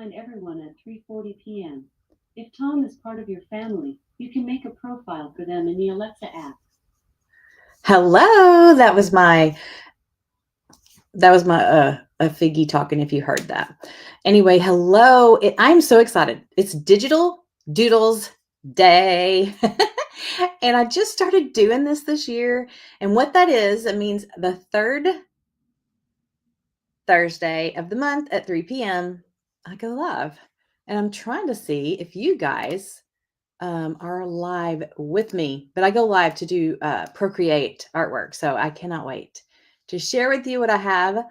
find everyone at 3:40 p.m. If Tom is part of your family, you can make a profile for them in the Alexa app. Hello, that was my a Figgy talking if you heard that. Anyway, hello. I'm so excited. It's Digital Doodles Day. And I just started doing this year. And what that is, it means the third Thursday of the month at 3 p.m. I go live. And I'm trying to see if you guys are live with me, but I go live to do Procreate artwork. So I cannot wait to share with you what I have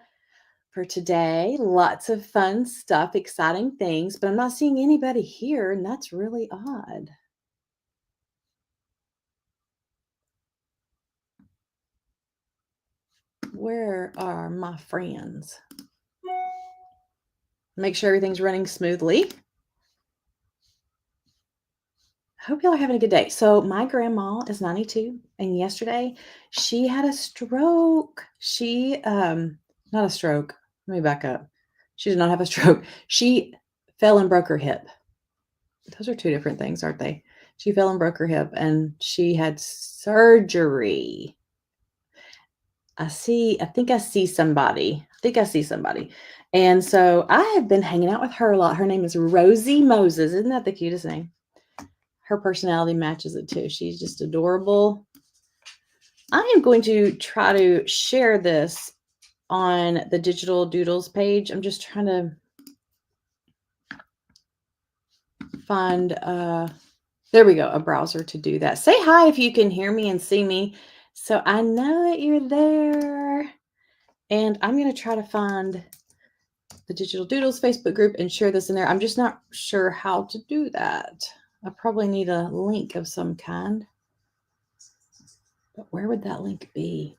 for today. Lots of fun stuff, exciting things, but I'm not seeing anybody here, and that's really odd. Where are my friends? Make sure everything's running smoothly. Hope y'all are having a good day. So my grandma is 92, and yesterday she had a stroke. She not a stroke. Let me back up. She did not have a stroke. She fell and broke her hip. Those are two different things, aren't they? She fell and broke her hip, and she had surgery. I think I see somebody. And so I have been hanging out with her a lot. Her name is Rosie Moses. Isn't that the cutest name? Her personality matches it too. She's just adorable. I am going to try to share this on the Digital Doodles page. I'm just trying to find, there we go, a browser to do that. Say hi if you can hear me and see me, so I know that you're there. And I'm going to try to find the Digital Doodles Facebook group and share this in there. I'm just not sure how to do that. I probably need a link of some kind. But where would that link be?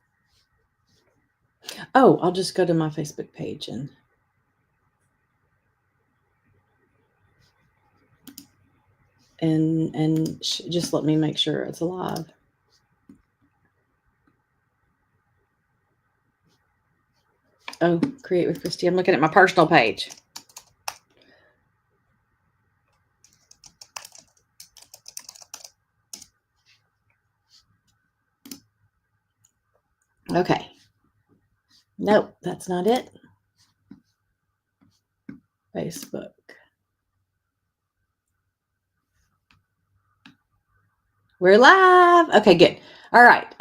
Oh, I'll just go to my Facebook page and just let me make sure it's alive. Oh, Create with Christy. I'm looking at my personal page. Okay. Nope, that's not it. Facebook. We're live. Okay, good. All right.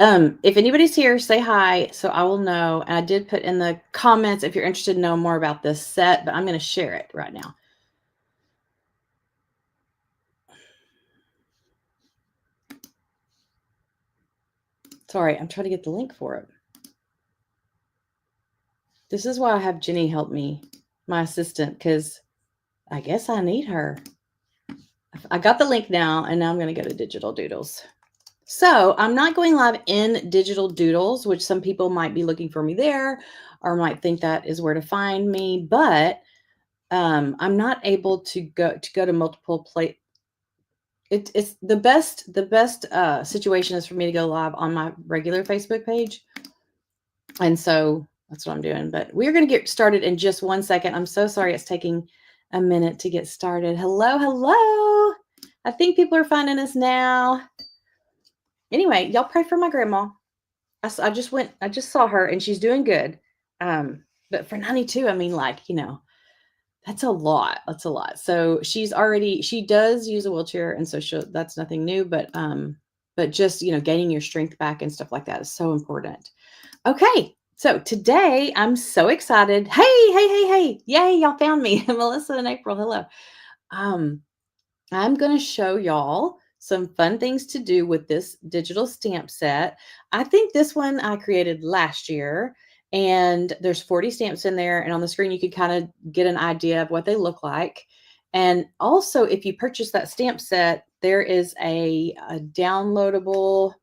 If anybody's here, say hi so I will know. And I did put in the comments if you're interested to know more about this set, but I'm going to share it right now. Sorry, I'm trying to get the link for it. This is why I have Jenny help me, my assistant, because I guess I need her. I got the link now, and now I'm going to go to Digital Doodles. So I'm not going live in Digital Doodles, which some people might be looking for me there or might think that is where to find me, but I'm not able to go to multiple it's the best situation is for me to go live on my regular Facebook page. And so that's what I'm doing, but we're going to get started in just 1 second. I'm so sorry it's taking a minute to get started. Hello. I think people are finding us now. Anyway, y'all pray for my grandma. I just saw her and she's doing good. But for 92, I mean, like, that's a lot. So she does use a wheelchair. And so that's nothing new, but just, gaining your strength back and stuff like that is so important. Okay. So today I'm so excited. Hey. Yay. Y'all found me. Melissa and April. Hello. I'm going to show y'all some fun things to do with this digital stamp set. I think this one I created last year, and there's 40 stamps in there. And on the screen, you could kind of get an idea of what they look like. And also, if you purchase that stamp set, there is a downloadable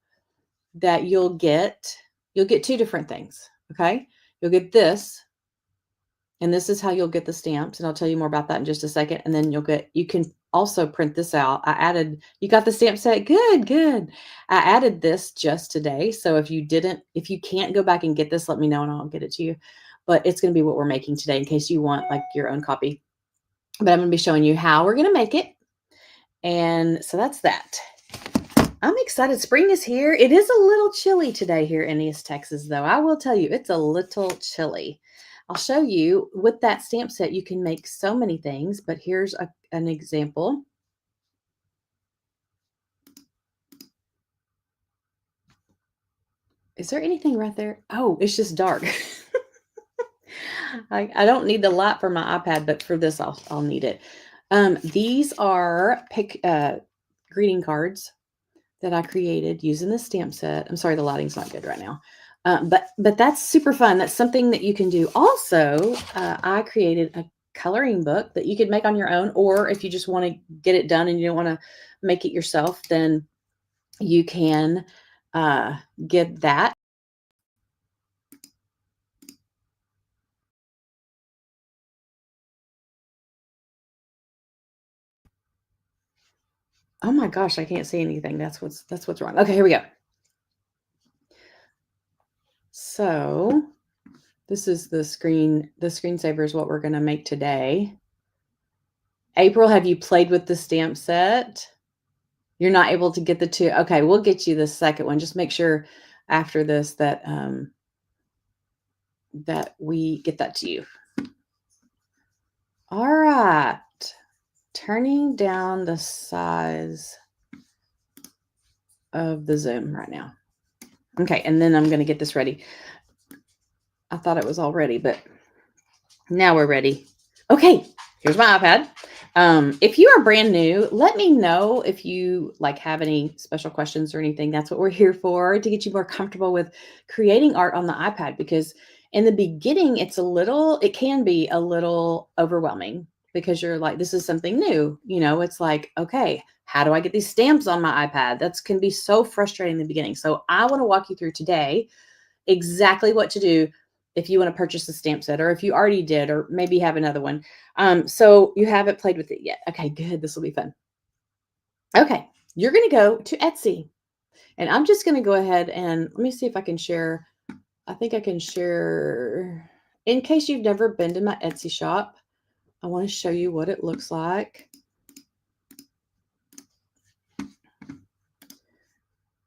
that you'll get two different things. Okay. You'll get this, and this is how you'll get the stamps. And I'll tell you more about that in just a second. And then you can also print this out. You got the stamp set? Good. I added this just today. So if you can't go back and get this, let me know and I'll get it to you. But it's going to be what we're making today in case you want like your own copy. but I'm going to be showing you how we're going to make it. And so that's that. I'm excited. Spring is here. It is a little chilly today here in East Texas, though. I will tell you, it's a little chilly. I'll show you with that stamp set, you can make so many things, but here's an example. Is there anything right there? Oh, it's just dark. I don't need the light for my iPad, but for this, I'll need it. These are greeting cards that I created using the stamp set. I'm sorry, the lighting's not good right now. But that's super fun. That's something that you can do. Also, I created a coloring book that you could make on your own, or if you just want to get it done and you don't want to make it yourself, then you can get that. Oh my gosh, I can't see anything. That's what's wrong. Okay, here we go. So this is the screensaver is what we're going to make today. April, have you played with the stamp set? You're not able to get the two. Okay, we'll get you the second one. Just make sure after this that that we get that to you. All right. Turning down the size of the Zoom right now. Okay, and then I'm going to get this ready. I thought it was all ready, but now we're ready. Okay, here's my iPad. If you are brand new, let me know if you have any special questions or anything. That's what we're here for, to get you more comfortable with creating art on the iPad, because in the beginning, it can be a little overwhelming because you're like, this is something new. It's like, okay, how do I get these stamps on my iPad? That can be so frustrating in the beginning. So I want to walk you through today exactly what to do if you want to purchase a stamp set, or if you already did, or maybe have another one. So you haven't played with it yet. Okay, good. This will be fun. Okay, you're going to go to Etsy, and I'm just going to go ahead and let me see if I can share. I think I can share. In case you've never been to my Etsy shop, I want to show you what it looks like.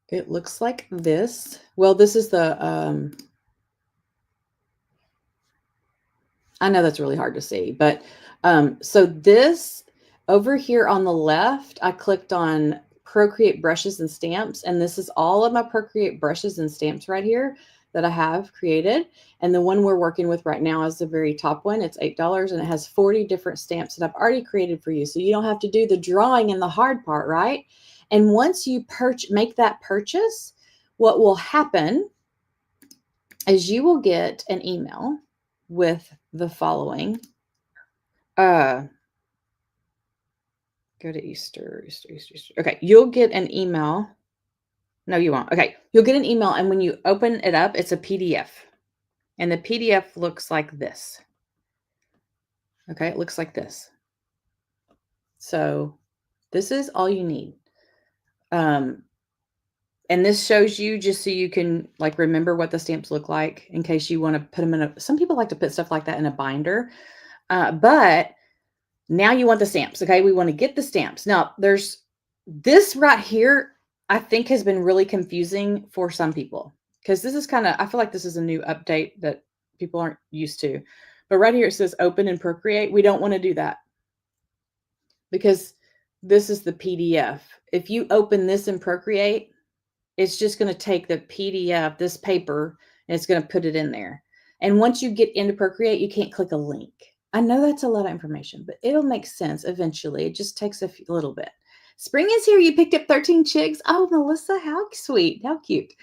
It looks like this. Well, this is the I know that's really hard to see, but so this over here on the left, I clicked on Procreate brushes and stamps, and this is all of my Procreate brushes and stamps right here that I have created. And the one we're working with right now is the very top one. It's $8, and it has 40 different stamps that I've already created for you. So you don't have to do the drawing and the hard part, right? And once you make that purchase, what will happen is you will get an email with the following. Go to Easter. Okay, you'll get an email. No, you won't. Okay, you'll get an email, and when you open it up, it's a PDF. And the PDF looks like this. Okay, it looks like this. So this is all you need. And this shows you just so you can remember what the stamps look like in case you want to put them in some people like to put stuff like that in a binder. But now you want the stamps. Okay, we want to get the stamps. Now there's this right here, I think has been really confusing for some people, because this is I feel like this is a new update that people aren't used to. But right here it says open and Procreate. We don't want to do that because this is the PDF. If you open this in Procreate, it's just going to take the PDF, this paper, and it's going to put it in there. And once you get into Procreate, you can't click a link. I know that's a lot of information, but it'll make sense eventually. It just takes a little bit. Spring is here. You picked up 13 chicks. Oh, Melissa, how sweet. How cute.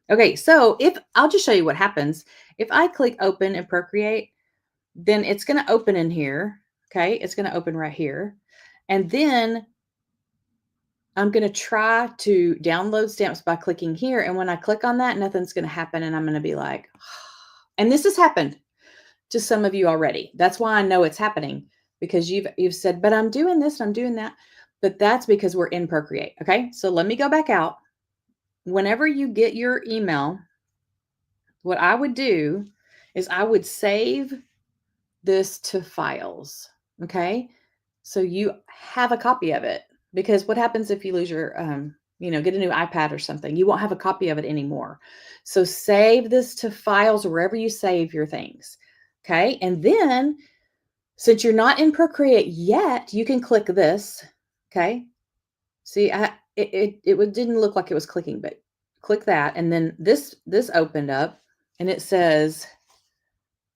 Okay, so I'll just show you what happens. If I click open and Procreate, then it's going to open in here. Okay, it's going to open right here. And then I'm going to try to download stamps by clicking here. And when I click on that, nothing's going to happen. And I'm going to be like, and this has happened to some of you already. That's why I know it's happening, because you've said, but I'm doing this and I'm doing that. But that's because we're in Procreate. Okay. So let me go back out. Whenever you get your email, what I would do is I would save this to files. Okay. so you have a copy of it. Because what happens if you lose your, get a new iPad or something? You won't have a copy of it anymore. So save this to files wherever you save your things. Okay. And then since you're not in Procreate yet, you can click this. Okay. See, it didn't look like it was clicking, but click that. And then this opened up and it says,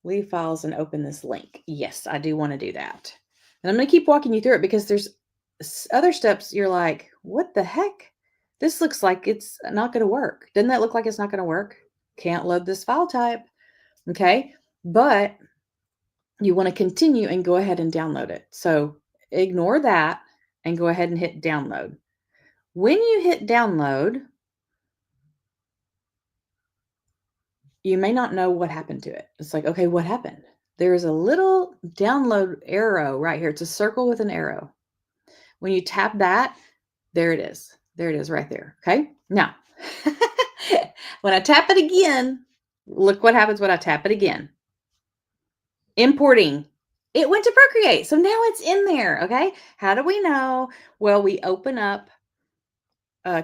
leave files and open this link. Yes, I do want to do that. And I'm going to keep walking you through it because there's other steps you're like, what the heck? This looks like it's not going to work. Doesn't that look like it's not going to work? Can't load this file type. Okay. But you want to continue and go ahead and download it. So ignore that and go ahead and hit download. When you hit download, you may not know what happened to it. It's like, okay, what happened? There's a little download arrow right here. It's a circle with an arrow. When you tap that, there it is. There it is right there. Okay. Now, when I tap it again, look what happens when I tap it again. Importing. It went to Procreate. So now it's in there. Okay. How do we know? Well, we open up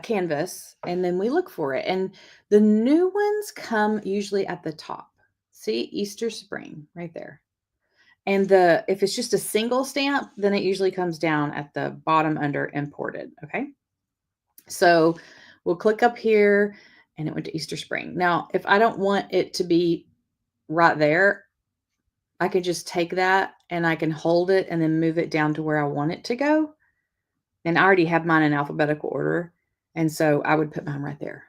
Canvas and then we look for it. And the new ones come usually at the top. See, Easter Spring right there. And if it's just a single stamp, then it usually comes down at the bottom under imported. Okay. So we'll click up here and it went to Easter Spring. Now, if I don't want it to be right there, I could just take that and I can hold it and then move it down to where I want it to go. And I already have mine in alphabetical order. And so I would put mine right there.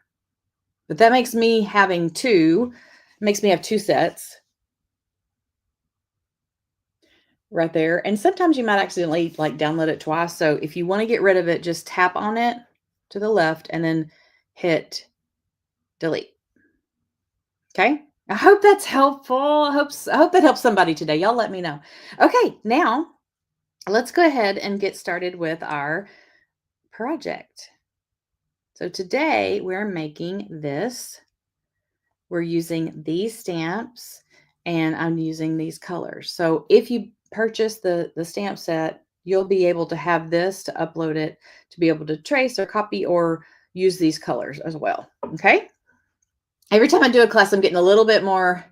But that makes me have two sets right there. And sometimes you might accidentally like download it twice. So if you want to get rid of it, just tap on it to the left and then hit delete. Okay. I hope that's helpful. I hope that helps somebody today. Y'all let me know. Okay. Now let's go ahead and get started with our project. So today we're making this. We're using these stamps and I'm using these colors. So if you purchase the stamp set, you'll be able to have this to upload it to be able to trace or copy or use these colors as well. Okay. Every time I do a class, I'm getting a little bit more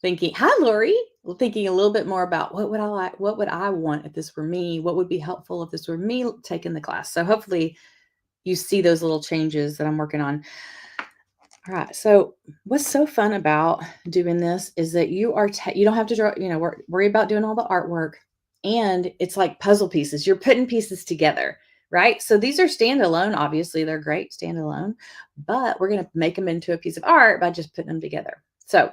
thinking, hi, Lori, thinking a little bit more about what would I like? What would I want if this were me? What would be helpful if this were me taking the class? So hopefully you see those little changes that I'm working on. All right. So what's so fun about doing this is that you don't have to draw, worry about doing all the artwork, and it's like puzzle pieces. You're putting pieces together, right? So these are standalone. Obviously they're great standalone, but we're going to make them into a piece of art by just putting them together. So,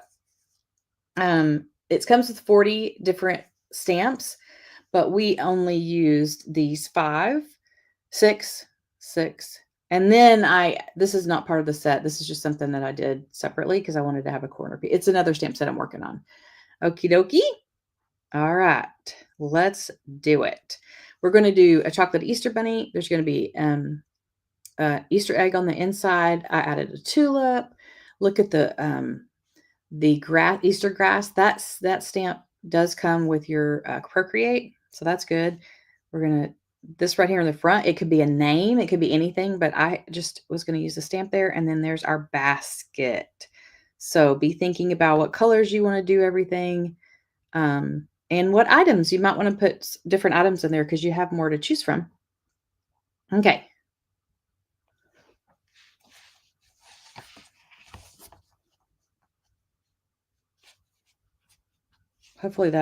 it comes with 40 different stamps, but we only used these 5, 6, 6, and then this is not part of the set. This is just something that I did separately because I wanted to have a corner piece. It's another stamp set I'm working on. Okie dokie. All right, let's do it. We're going to do a chocolate Easter bunny. There's going to be Easter egg on the inside. I added a tulip. Look at the grass, Easter grass. That stamp does come with your Procreate, so that's good. We're going to this right here in the front, it could be a name, it could be anything, but I just was going to use the stamp there. And then there's our basket. So be thinking about what colors you want to do everything, and what items you might want to put different items in there because you have more to choose from. Okay. Hopefully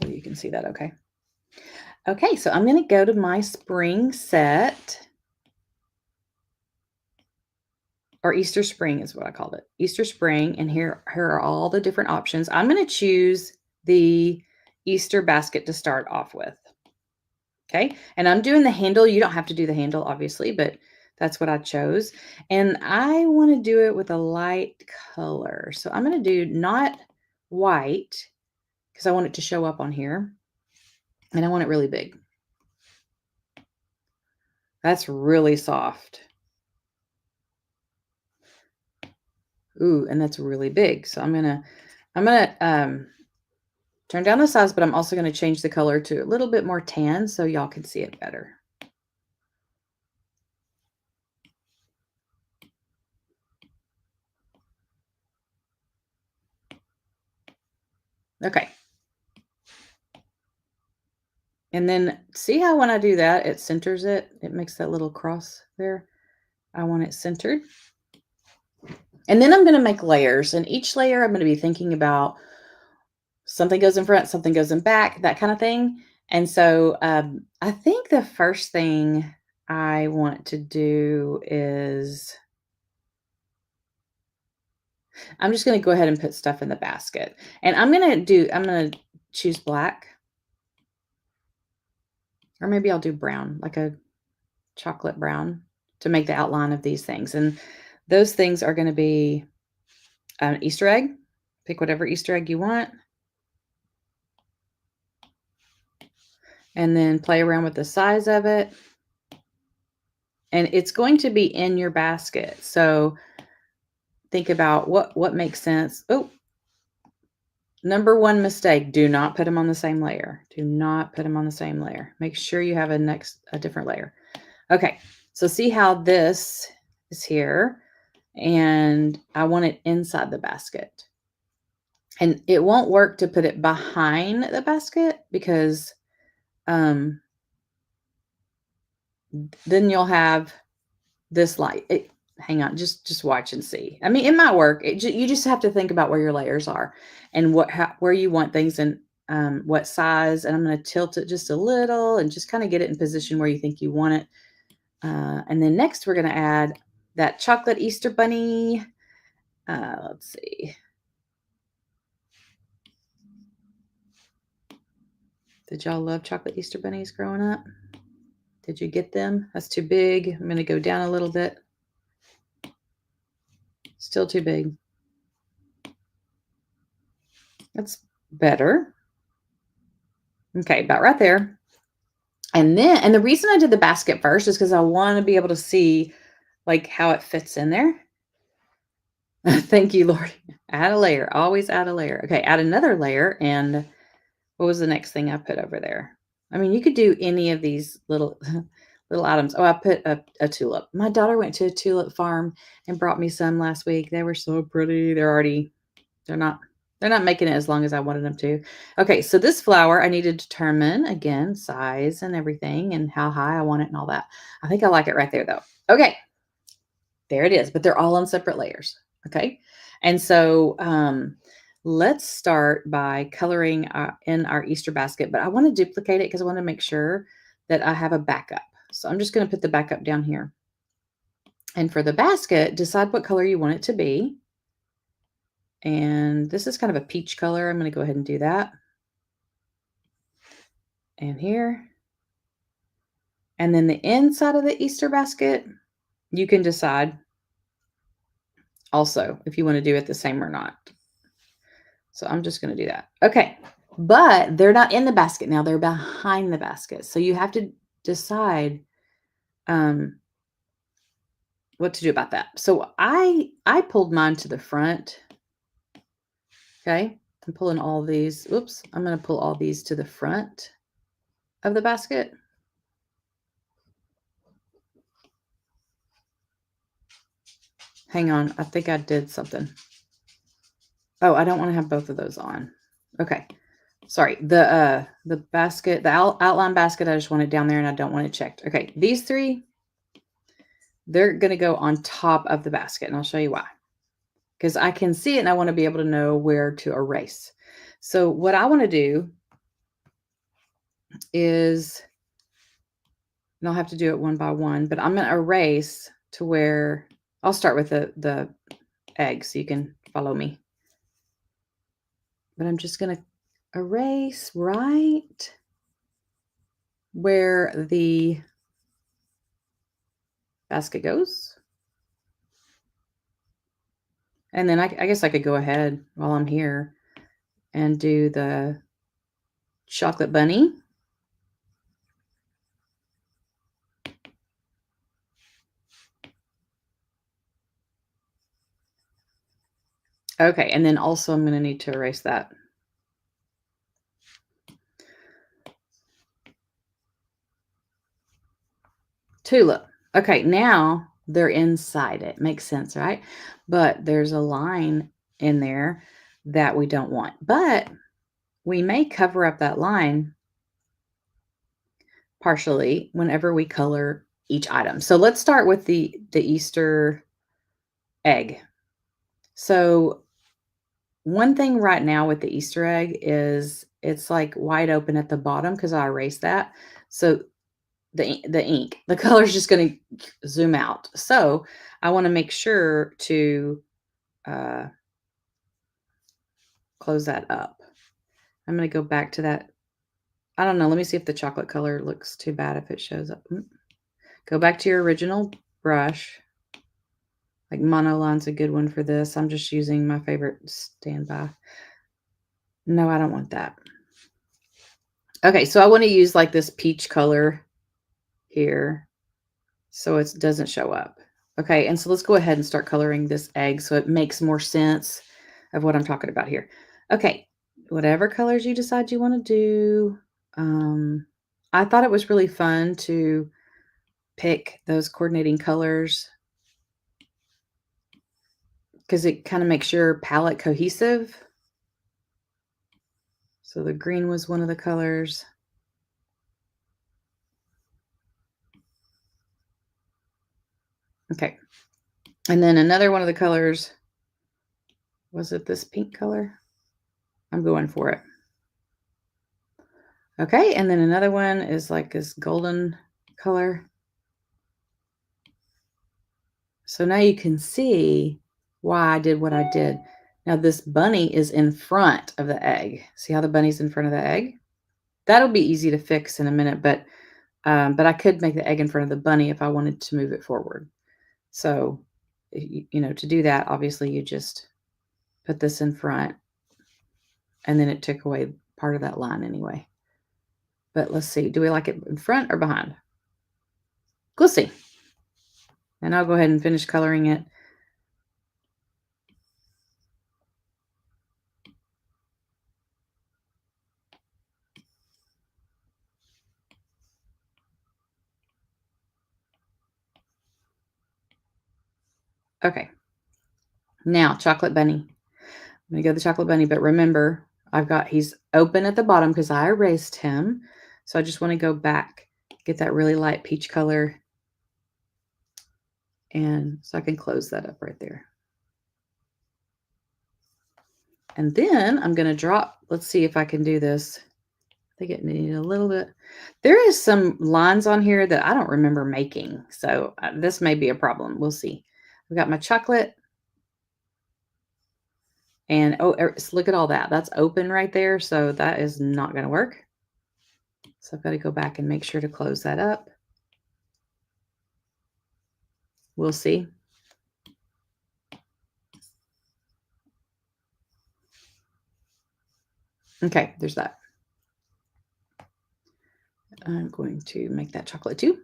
you can see that okay. Okay, so I'm going to go to my spring set, or Easter Spring is what I called it. Easter Spring, and here are all the different options. I'm going to choose the Easter basket to start off with. Okay, and I'm doing the handle. You don't have to do the handle, obviously, but that's what I chose. And I want to do it with a light color. So I'm going to do not white because I want it to show up on here. And I want it really big. That's really soft. Ooh, and that's really big. So I'm gonna turn down the size, but I'm also going to change the color to a little bit more tan so y'all can see it better. Okay. And then see how when I do that, it centers it. It makes that little cross there. I want it centered. And then I'm going to make layers. And each layer I'm going to be thinking about something goes in front, something goes in back, that kind of thing. And so I think the first thing I want to do is I'm just going to go ahead and put stuff in the basket. And I'm going to choose black. Or maybe I'll do brown, like a chocolate brown to make the outline of these things. And those things are going to be an Easter egg. Pick whatever Easter egg you want. And then play around with the size of it. And it's going to be in your basket. So think about what makes sense. Oh, number one mistake, do not put them on the same layer. Do not put them on the same layer. Make sure you have a different layer. Okay, so see how this is here, and I want it inside the basket. And it won't work to put it behind the basket because then you'll have this light. Hang on, just watch and see. I mean, it might work. You just have to think about where your layers are and where you want things and what size. And I'm going to tilt it just a little and just kind of get it in position where you think you want it. And then next we're going to add that chocolate Easter bunny. Let's see. Did y'all love chocolate Easter bunnies growing up? Did you get them? That's too big. I'm going to go down a little bit. Still too big. That's better. Okay, about right there. And the reason I did the basket first is because I want to be able to see like how it fits in there. Thank you, Lord. Add a layer. Always add a layer. Okay, add another layer. And what was the next thing I put over there? I mean, you could do any of these little items. Oh, I put a tulip. My daughter went to a tulip farm and brought me some last week. They were so pretty. They're not making it as long as I wanted them to. Okay, so this flower, I need to determine, again, size and everything and how high I want it and all that. I think I like it right there, though. Okay, there it is, but they're all on separate layers, okay? And so let's start by coloring in our Easter basket, but I want to duplicate it because I want to make sure that I have a backup. So I'm just going to put the backup down here. And for the basket, decide what color you want it to be. And this is kind of a peach color. I'm going to go ahead and do that. And here. And then the inside of the Easter basket, you can decide also if you want to do it the same or not. So I'm just going to do that. Okay. But they're not in the basket now. They're behind the basket. So you have to decide what to do about that. So I pulled mine to the front. Okay. I'm pulling all these. Oops. I'm going to pull all these to the front of the basket. Hang on. I think I did something. Oh, I don't want to have both of those on. Okay. Sorry. The basket, the outline basket, I just want it down there and I don't want it checked. Okay. These three, they're going to go on top of the basket and I'll show you why. Because I can see it and I want to be able to know where to erase. So what I want to do is, and I'll have to do it one by one, but I'm going to erase to where I'll start with the egg so you can follow me. But I'm just going to erase right where the basket goes. And then I guess I could go ahead while I'm here and do the chocolate bunny. Okay, and then also I'm going to need to erase that tulip. Okay, now they're inside it. Makes sense, right? But there's a line in there that we don't want. But we may cover up that line partially whenever we color each item. So let's start with the Easter egg. So one thing right now with the Easter egg is it's like wide open at the bottom because I erased that. So the ink, the color is just going to zoom out. So I want to make sure to close that up. I'm going to go back to that. I don't know. Let me see if the chocolate color looks too bad if it shows up. Go back to your original brush. Like monoline's a good one for this. I'm just using my favorite standby. No, I don't want that. Okay, so I want to use like this peach color here so it doesn't show up. Okay, and so let's go ahead and start coloring this egg so it makes more sense of what I'm talking about here. Okay, whatever colors you decide you want to do. I thought it was really fun to pick those coordinating colors because it kind of makes your palette cohesive. So the green was one of the colors. Okay. And then another one of the colors, was it this pink color? I'm going for it. Okay. And then another one is like this golden color. So now you can see why I did what I did. Now this bunny is in front of the egg. See how the bunny's in front of the egg? That'll be easy to fix in a minute, but I could make the egg in front of the bunny if I wanted to move it forward. So, you know, to do that, obviously you just put this in front and then it took away part of that line anyway. But let's see, do we like it in front or behind? We'll see. And I'll go ahead and finish coloring it. Okay. Now, chocolate bunny. I'm going to go the chocolate bunny, but remember, he's open at the bottom because I erased him. So I just want to go back, get that really light peach color. And so I can close that up right there. And then I'm going to drop, let's see if I can do this. I think it needed a little bit. There is some lines on here that I don't remember making. So this may be a problem. We'll see. I've got my chocolate. And oh, look at all that. That's open right there. So that is not going to work. So I've got to go back and make sure to close that up. We'll see. Okay, there's that. I'm going to make that chocolate too.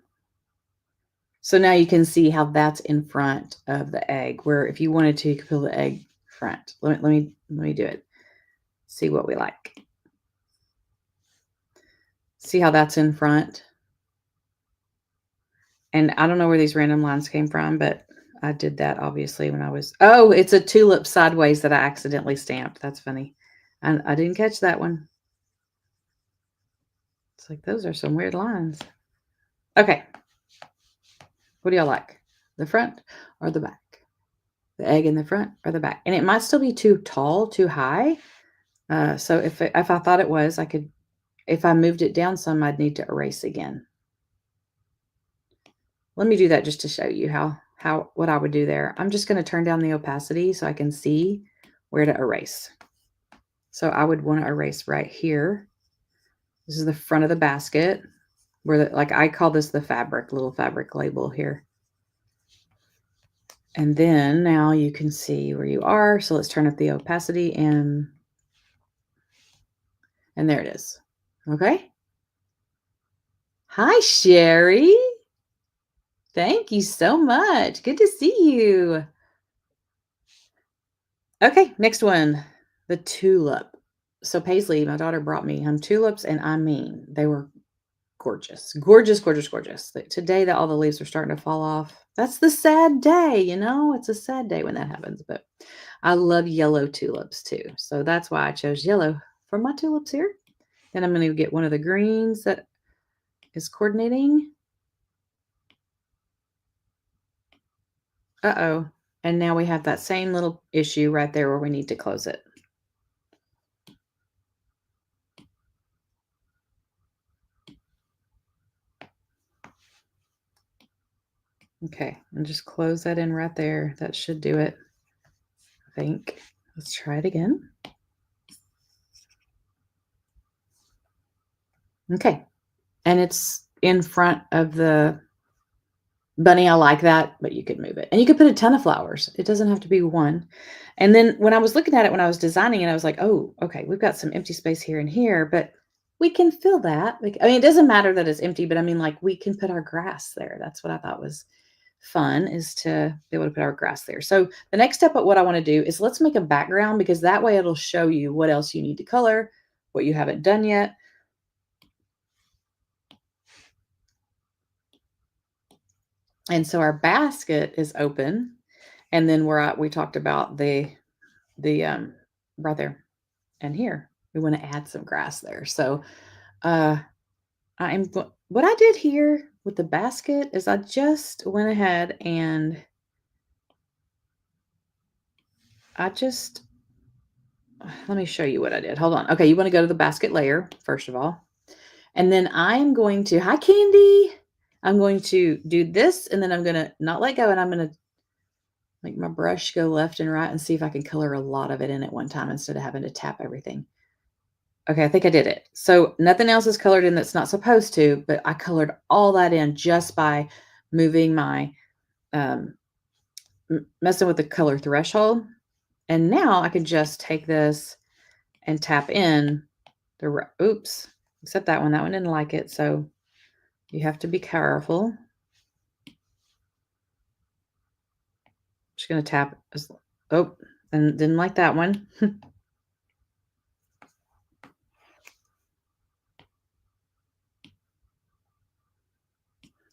So now you can see how that's in front of the egg, where if you wanted to, you could pull the egg front. Let me do it. See what we like. See how that's in front? And I don't know where these random lines came from, but I did that obviously when I was, oh, it's a tulip sideways that I accidentally stamped. That's funny. And I didn't catch that one. It's like, those are some weird lines. Okay. What do y'all like? The front or the back? The egg in the front or the back? And it might still be too tall, too high. So if I thought it was, I could, if I moved it down some, I'd need to erase again. Let me do that just to show you what I would do there. I'm just going to turn down the opacity so I can see where to erase. So I would want to erase right here. This is the front of the basket where like I call this the fabric, little fabric label here. And then now you can see where you are. So let's turn up the opacity and there it is. Okay. Hi, Sherry. Thank you so much. Good to see you. Okay, next one, the tulip. So Paisley, my daughter, brought me tulips, and I mean, they were gorgeous, gorgeous, gorgeous, gorgeous. Today that all the leaves are starting to fall off. That's the sad day, you know? It's a sad day when that happens, but I love yellow tulips too. So that's why I chose yellow for my tulips here. Then I'm going to get one of the greens that is coordinating. Uh-oh. And now we have that same little issue right there where we need to close it. Okay, and just close that in right there. That should do it, I think. Let's try it again. Okay, and it's in front of the bunny. I like that, but you could move it. And you could put a ton of flowers. It doesn't have to be one. And then when I was looking at it, when I was designing it, I was like, oh, okay, we've got some empty space here and here, but we can fill that. I mean, it doesn't matter that it's empty, but I mean, like, we can put our grass there. That's what I thought was fun, is to be able to put our grass there. So the next step of what I want to do is let's make a background, because that way it'll show you what else you need to color, what you haven't done yet. And so our basket is open, and then we talked about the right there and here. We want to add some grass there. So what I did here with the basket is I just went ahead and let me show you what I did. Hold on. Okay, you want to go to the basket layer, first of all. And then I'm going to, hi, Candy. I'm going to do this, and then I'm going to not let go, and I'm going to make my brush go left and right and see if I can color a lot of it in at one time instead of having to tap everything. Okay, I think I did it. So nothing else is colored in that's not supposed to, but I colored all that in just by moving my, messing with the color threshold. And now I can just take this and tap in the, oops, except that one didn't like it. So you have to be careful. Just going to tap. Oh, and didn't like that one.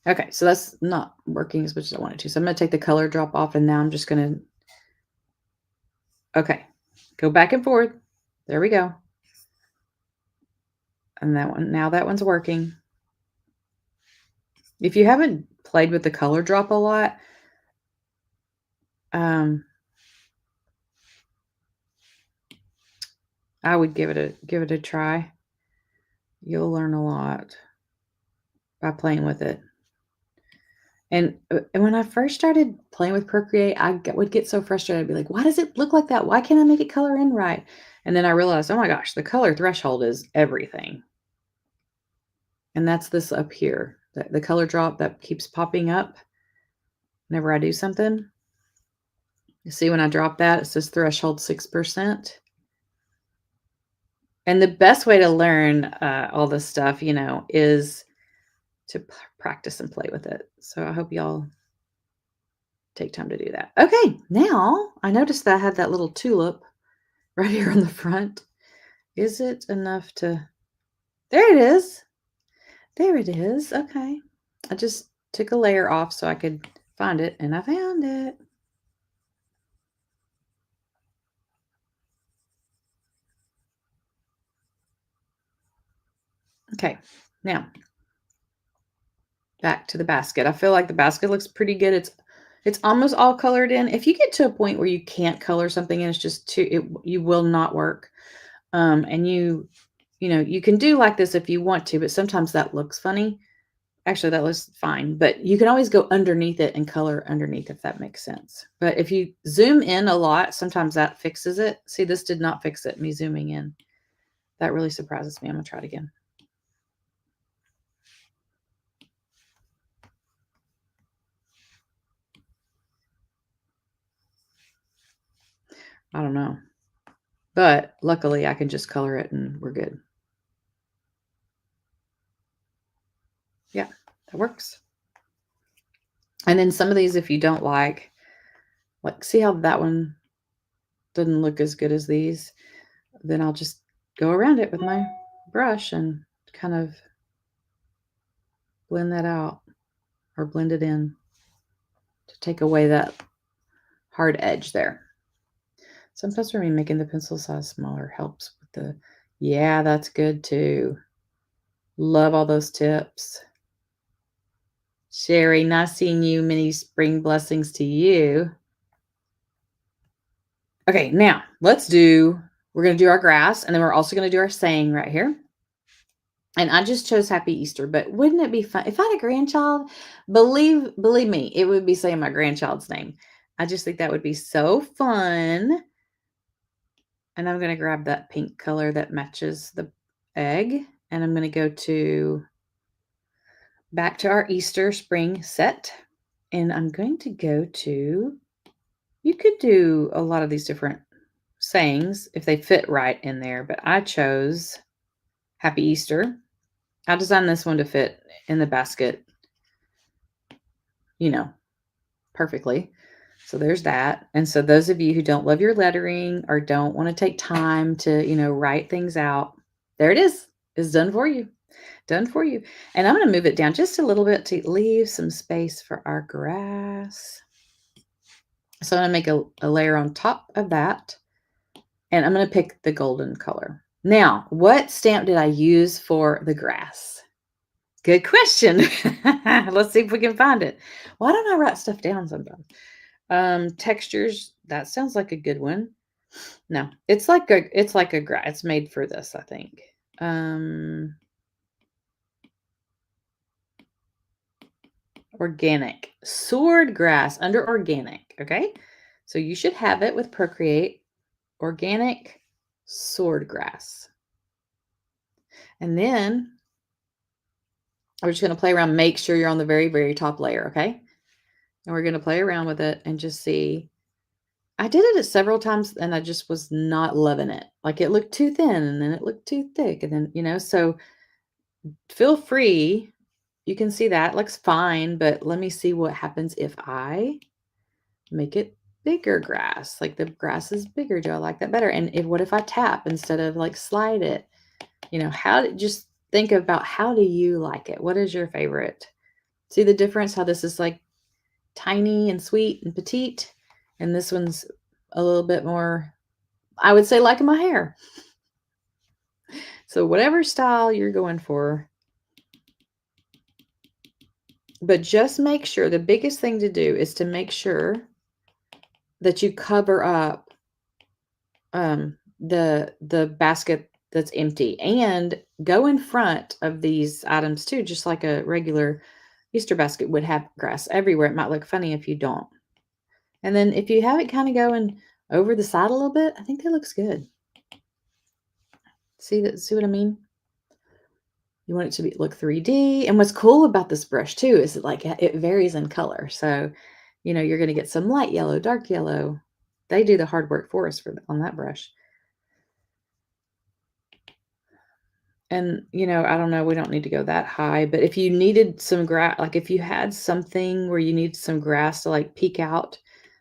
Okay, so that's not working as much as I wanted to. So I'm going to take the color drop off, and now I'm just going to, okay, go back and forth. There we go. And now that one's working. If you haven't played with the color drop a lot, I would give it a try. You'll learn a lot by playing with it. And when I first started playing with Procreate, I would get so frustrated. I'd be like, why does it look like that? Why can't I make it color in right? And then I realized, oh my gosh, the color threshold is everything. And that's this up here, the color drop that keeps popping up whenever I do something. You see when I drop that, it says threshold 6%. And the best way to learn all this stuff, is to practice and play with it. So I hope y'all take time to do that. Okay, now I noticed that I had that little tulip right here on the front. Is it enough to, there it is. There it is. Okay. I just took a layer off so I could find it, and I found it. Okay, now back to the basket. I feel like the basket looks pretty good. It's almost all colored in. If you get to a point where you can't color something in, it's just you will not work. And you can do like this if you want to, but sometimes that looks funny. Actually, that looks fine, but you can always go underneath it and color underneath, if that makes sense. But if you zoom in a lot, sometimes that fixes it. See, this did not fix it, me zooming in. That really surprises me. I'm gonna try it again. I don't know. But luckily I can just color it and we're good. Yeah, that works. And then some of these, if you don't like see how that one doesn't look as good as these, then I'll just go around it with my brush and kind of blend that out or blend it in to take away that hard edge there. Sometimes for me, making the pencil size smaller helps with the, yeah, that's good too. Love all those tips. Sherry, nice seeing you. Many spring blessings to you. Okay, now we're going to do our grass, and then we're also going to do our saying right here. And I just chose Happy Easter, but wouldn't it be fun if I had a grandchild? Believe me, it would be saying my grandchild's name. I just think that would be so fun. And I'm going to grab that pink color that matches the egg, and I'm going to go back to our Easter spring set. And I'm going to go to, you could do a lot of these different sayings if they fit right in there, but I chose Happy Easter. I designed this one to fit in the basket, perfectly. So there's that. And so those of you who don't love your lettering or don't want to take time to, write things out, there it is. It's done for you. Done for you. And I'm going to move it down just a little bit to leave some space for our grass. So I'm going to make a layer on top of that. And I'm going to pick the golden color. Now, what stamp did I use for the grass? Good question. Let's see if we can find it. Why don't I write stuff down sometimes? Textures, that sounds like a good one. No, it's like a grass. It's made for this, I think. Organic. Sword grass under organic. Okay. So you should have it with Procreate. Organic sword grass. And then we're just going to play around. Make sure you're on the very, very top layer. Okay. And we're going to play around with it and just see. I did it several times and I just was not loving it. Like it looked too thin and then it looked too thick. And then, so feel free. You can see that looks fine, but let me see what happens if I make it bigger grass. Like the grass is bigger. Do I like that better? And what if I tap instead of like slide it? Just think about how do you like it? What is your favorite? See the difference? How this is like tiny and sweet and petite. And this one's a little bit more, I would say, like my hair. So whatever style you're going for, but just make sure, the biggest thing to do is to make that you cover up the basket that's empty, and go in front of these items too, just like a regular Easter basket would have grass everywhere. It might look funny if you don't. And then if you have it kind of going over the side a little bit, I think that looks good. See what I mean? You want it to look 3D. And what's cool about this brush too is it varies in color. So, you're going to get some light yellow, dark yellow. They do the hard work for us on that brush. And, I don't know, we don't need to go that high, but if you needed some grass, like if you had something where you need some grass to like peek out,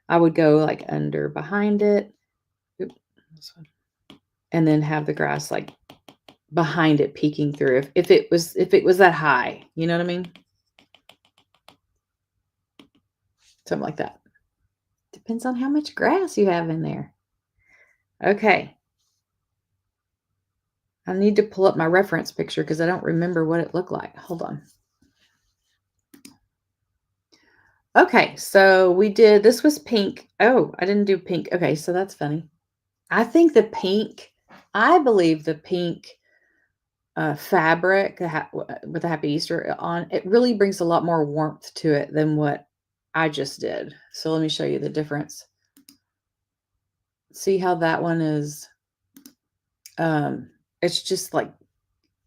I would go like under behind it. Oops, this one. And then have the grass like behind it peeking through if it was that high, you know what I mean? Something like that. Depends on how much grass you have in there. Okay. I need to pull up my reference picture because I don't remember what it looked like. Hold on. Okay, so this was pink. Oh, I didn't do pink. Okay, so that's funny. I believe the pink fabric with the Happy Easter on, it really brings a lot more warmth to it than what I just did. So let me show you the difference. See how that one is, it's just like,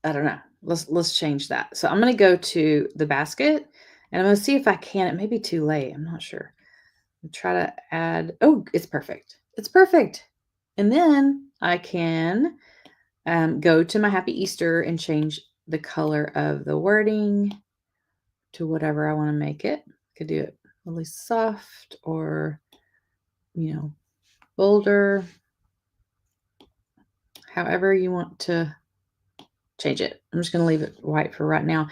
I don't know. Let's change that. So I'm going to go to the basket and I'm going to see if I can. It may be too late. I'm not sure. I'll try to add. Oh, it's perfect. It's perfect. And then I can go to my Happy Easter and change the color of the wording to whatever I want to make it. I could do it really soft or, bolder. However you want to change it. I'm just going to leave it white for right now.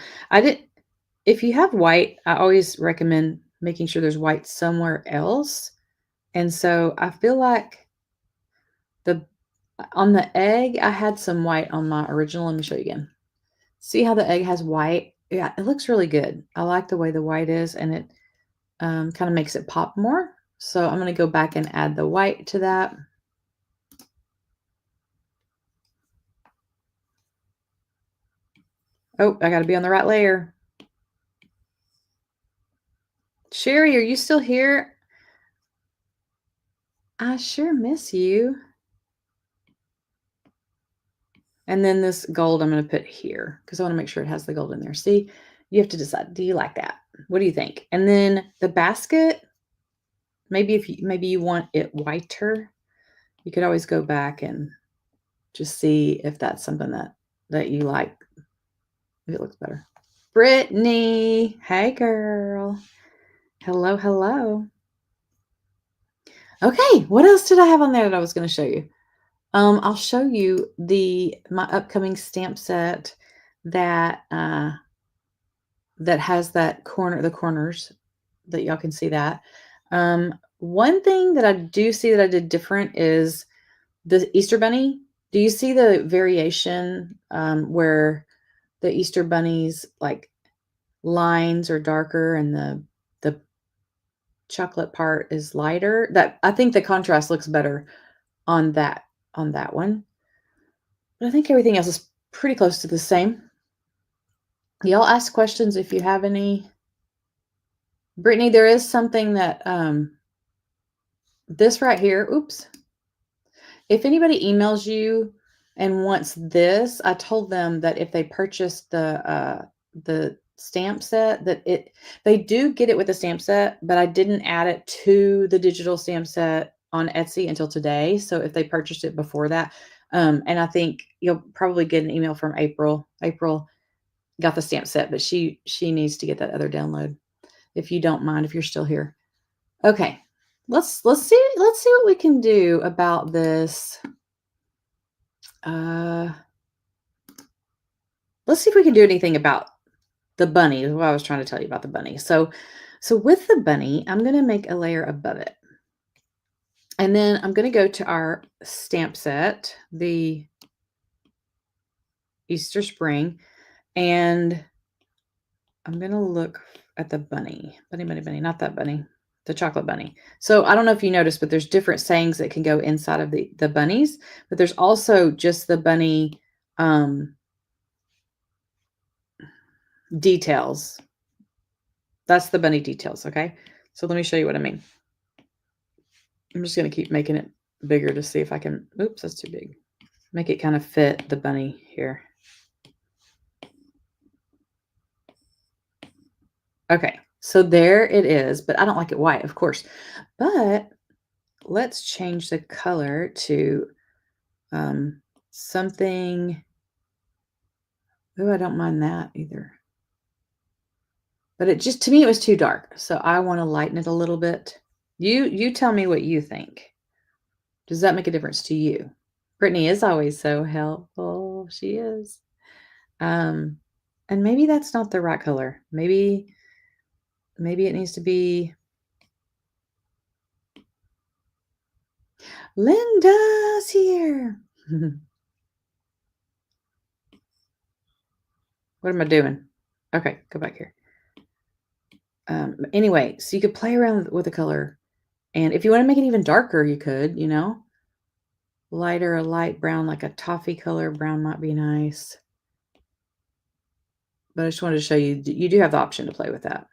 if you have white, I always recommend making sure there's white somewhere else. And so I feel like on the egg, I had some white on my original. Let me show you again. See how the egg has white? Yeah, it looks really good. I like the way the white is, and it kind of makes it pop more. So I'm going to go back and add the white to that. Oh, I got to be on the right layer. Sherry, are you still here? I sure miss you. And then this gold I'm going to put here because I want to make sure it has the gold in there. See, you have to decide. Do you like that? What do you think? And then the basket, maybe you want it whiter, you could always go back and just see if that's something that you like. If it looks better. Brittany, hey girl. Hello, hello. Okay, what else did I have on there that I was going to show you? I'll show you my upcoming stamp set that that has the corners that y'all can see that. One thing that I do see that I did different is the Easter Bunny. Do you see the variation where the Easter Bunny's like lines are darker and the chocolate part is lighter? That I think the contrast looks better on that one. But I think everything else is pretty close to the same. Y'all ask questions if you have any. Brittany, there is something that this right here, oops. If anybody emails you and wants this, I told them that if they purchase the stamp set, that they do get it with the stamp set, but I didn't add it to the digital stamp set on Etsy until today. So if they purchased it before that, and I think you'll probably get an email from April. April got the stamp set, but she needs to get that other download. If you don't mind, if you're still here. Okay. Let's see what we can do about this. Let's see if we can do anything about the bunny. What I was trying to tell you about the bunny. So with the bunny, I'm going to make a layer above it. And then I'm going to go to our stamp set, the Easter Spring, and I'm going to look at the bunny. Bunny, not that bunny. The chocolate bunny. So I don't know if you noticed, but there's different sayings that can go inside of the bunnies, but there's also just the bunny details. That's the bunny details. Okay. So let me show you what I mean. I'm just going to keep making it bigger to see if I can, oops, that's too big. Make it kind of fit the bunny here. Okay. So there it is, but I don't like it white, of course. But let's change the color to something. Oh, I don't mind that either. But it just, to me, it was too dark. So I want to lighten it a little bit. You tell me what you think. Does that make a difference to you? Brittany is always so helpful. She is. And maybe that's not the right color. Maybe it needs to be. Linda's here. What am I doing? Okay, go back here. Anyway, so you could play around with the color. And if you want to make it even darker, you could, lighter, a light brown, like a toffee color brown might be nice. But I just wanted to show you, you do have the option to play with that.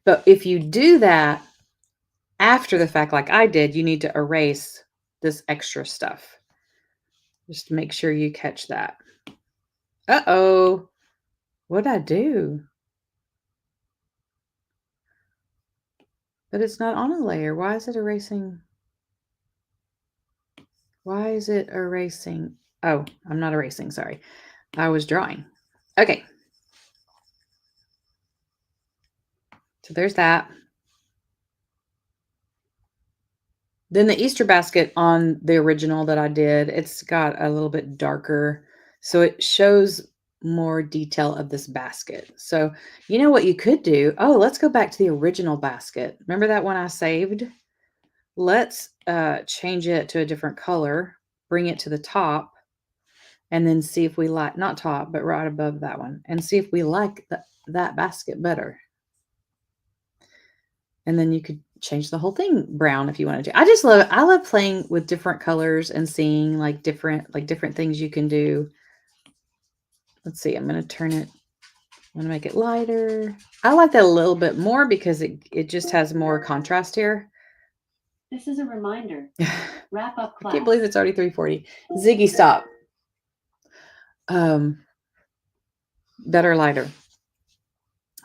But if you do that after the fact, like I did, you need to erase this extra stuff. Just to make sure you catch that. Uh-oh. What'd I do? But it's not on a layer. Why is it erasing? Why is it erasing? Oh, I'm not erasing. Sorry. I was drawing. Okay. So there's that. Then the Easter basket on the original that I did, it's got a little bit darker. So it shows more detail of this basket. So you know what you could do? Oh, let's go back to the original basket. Remember that one I saved? Let's change it to a different color, bring it to the top, and then see if we like, not top, but right above that one, and see if we like that basket better. And then you could change the whole thing brown if you wanted to. I love playing with different colors and seeing like different things you can do. Let's see, I'm going to turn it, I'm going to make it lighter. I like that a little bit more because it just has more contrast here. This is a reminder. Wrap up class. I can't believe it's already 3:40. Ziggy, stop. Better, lighter.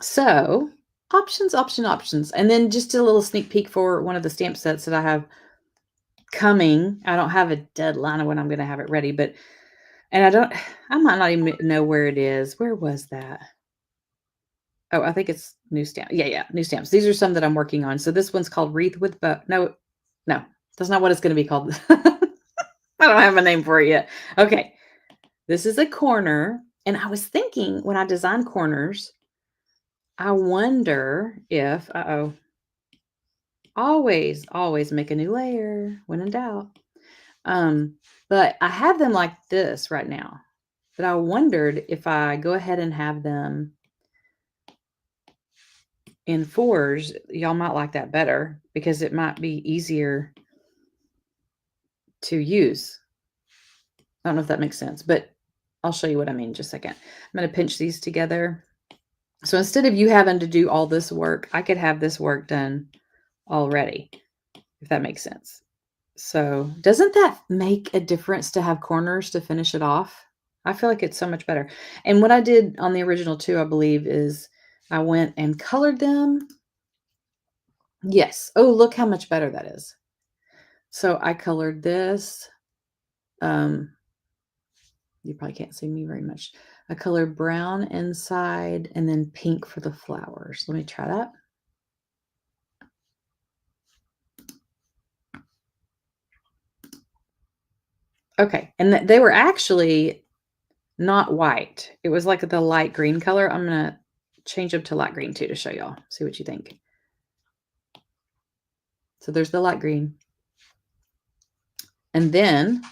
So options. And then just a little sneak peek for one of the stamp sets that I have coming. I don't have a deadline of when I'm going to have it ready, but, and I might not even know where it is. Where was that? Oh, I think it's new stamp. Yeah. New stamps. These are some that I'm working on. So this one's called Wreath with Bow. No, that's not what it's going to be called. I don't have a name for it yet. Okay. This is a corner. And I was thinking when I design corners, I wonder if, always make a new layer when in doubt. But I have them like this right now. But I wondered if I go ahead and have them in 4s, y'all might like that better because it might be easier to use. I don't know if that makes sense, but I'll show you what I mean in just a second. I'm going to pinch these together. So instead of you having to do all this work, I could have this work done already, if that makes sense. So doesn't that make a difference to have corners to finish it off? I feel like it's so much better. And what I did on the original too, I believe, is I went and colored them. Yes. Oh, look how much better that is. So I colored this. You probably can't see me very much. I colored brown inside and then pink for the flowers. Let me try that. Okay. And they were actually not white. It was like the light green color. I'm going to change them to light green too to show y'all. See what you think. So there's the light green. And then,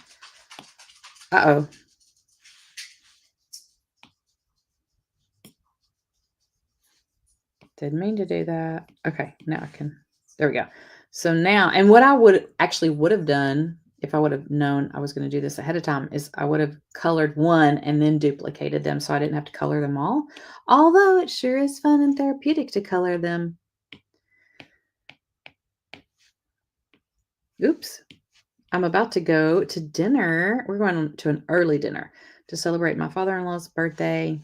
didn't mean to do that. Okay, now I can. There we go. So now, and what I would have done if I would have known I was going to do this ahead of time is I would have colored one and then duplicated them so I didn't have to color them all. Although it sure is fun and therapeutic to color them. Oops. I'm about to go to dinner. We're going to an early dinner to celebrate my father-in-law's birthday.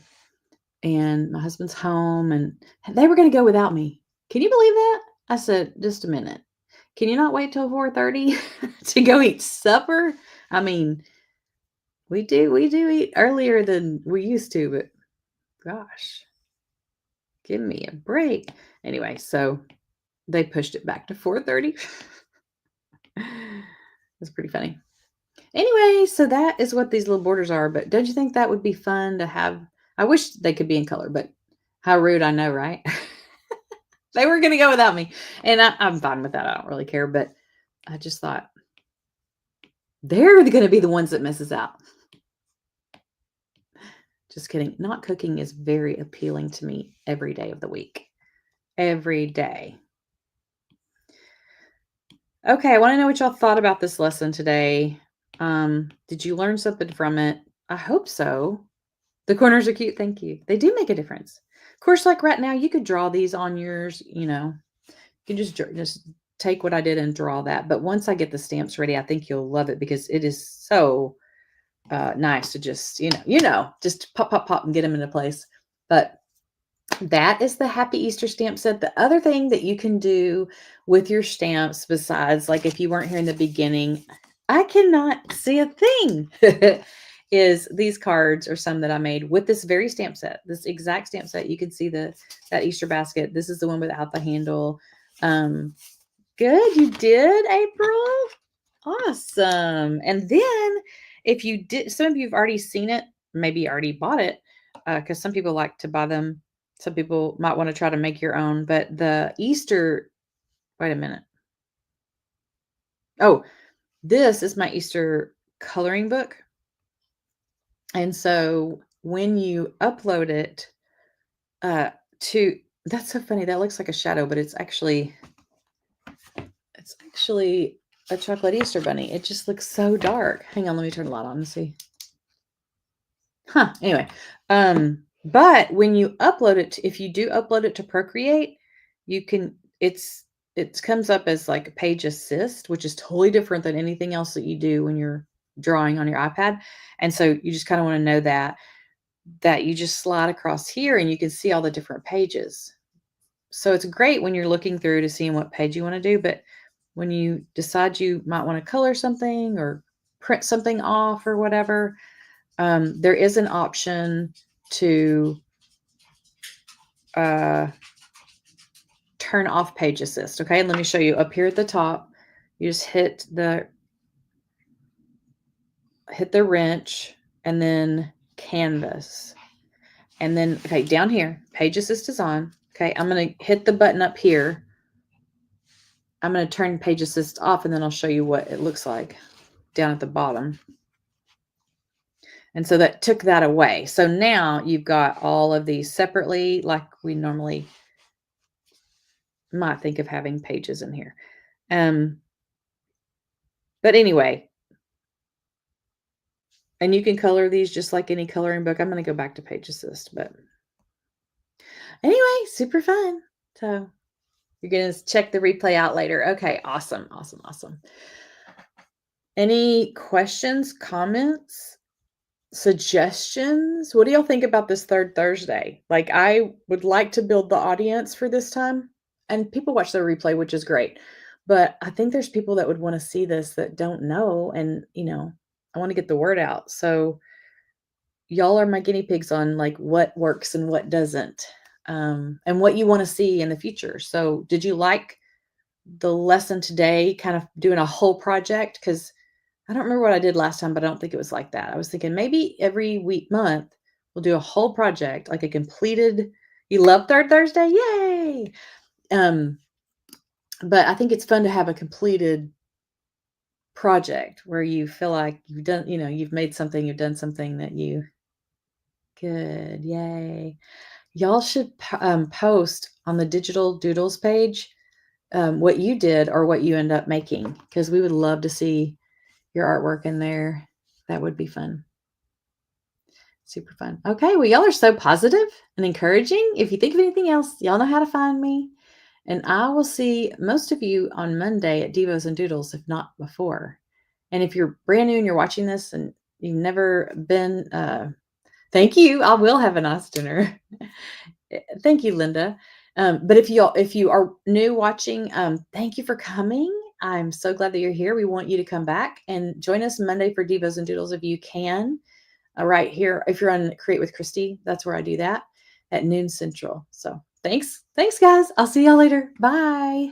And my husband's home, and they were going to go without me. Can you believe that? I said, just a minute. Can you not wait till 4:30 to go eat supper? I mean, we do eat earlier than we used to, but gosh, give me a break. Anyway, so they pushed it back to 4:30. It's pretty funny. Anyway, so that is what these little borders are, but don't you think that would be fun to have? I wish they could be in color, but how rude, I know, right? They were going to go without me. And I'm fine with that. I don't really care. But I just thought they're going to be the ones that misses out. Just kidding. Not cooking is very appealing to me every day of the week. Every day. Okay, I want to know what y'all thought about this lesson today. Did you learn something from it? I hope so. The corners are cute. Thank you. They do make a difference. Of course, like right now, you could draw these on yours, you know. You can just take what I did and draw that. But once I get the stamps ready, I think you'll love it because it is so nice to just, just pop and get them into place. But that is the Happy Easter stamp set. The other thing that you can do with your stamps, besides like if you weren't here in the beginning, I cannot see a thing. Is these cards are some that I made with this very stamp set, this exact stamp set. You can see that Easter basket. This is the one without the handle. Good. You did, April. Awesome. And then if you did, some of you have already seen it, maybe you already bought it. because some people like to buy them. Some people might want to try to make your own, but the Easter, wait a minute. Oh, this is my Easter coloring book. And so when you upload it to, that's so funny. That looks like a shadow, but it's actually a chocolate Easter bunny. It just looks so dark. Hang on, let me turn the light on and see. Anyway, but when you upload it, if you do upload it to Procreate, you can, it comes up as like a page assist, which is totally different than anything else that you do when you're drawing on your iPad. And so you just kind of want to know that you just slide across here and you can see all the different pages. So it's great when you're looking through to seeing what page you want to do, but when you decide you might want to color something or print something off or whatever, there is an option to turn off page assist. Okay, and let me show you up here at the top. You just hit the wrench and then canvas. And then, okay, down here, page assist is on. Okay, I'm going to hit the button up here. I'm going to turn page assist off and then I'll show you what it looks like down at the bottom. And so that took that away. So now you've got all of these separately, like we normally might think of having pages in here. But anyway, and you can color these just like any coloring book. I'm going to go back to page assist, but anyway, super fun. So you're going to check the replay out later. Okay, awesome, awesome, awesome. Any questions, comments, suggestions? What do y'all think about this third Thursday? Like, I would like to build the audience for this time, and people watch the replay, which is great. But I think there's people that would want to see this that don't know, and I want to get the word out. So y'all are my guinea pigs on like what works and what doesn't, and what you want to see in the future. So did you like the lesson today, kind of doing a whole project? Because I don't remember what I did last time, but I don't think it was like that. I was thinking maybe every month, we'll do a whole project, like a completed, you love third Thursday, yay! But I think it's fun to have a completed project where you feel like you've done, you've made something, you've done something that you, good, yay. Y'all should post on the Digital Doodles page what you did or what you end up making, because we would love to see your artwork in there. That would be fun. Super fun. Okay, well, y'all are so positive and encouraging. If you think of anything else, y'all know how to find me. And I will see most of you on Monday at Devos and Doodles, if not before. And if you're brand new and you're watching this and you've never been, thank you. I will have a nice dinner. Thank you, Linda. But if you are new watching, thank you for coming. I'm so glad that you're here. We want you to come back and join us Monday for Devos and Doodles if you can. Right here, if you're on Create with Christy, that's where I do that at noon Central. So thanks, guys. I'll see y'all later. Bye.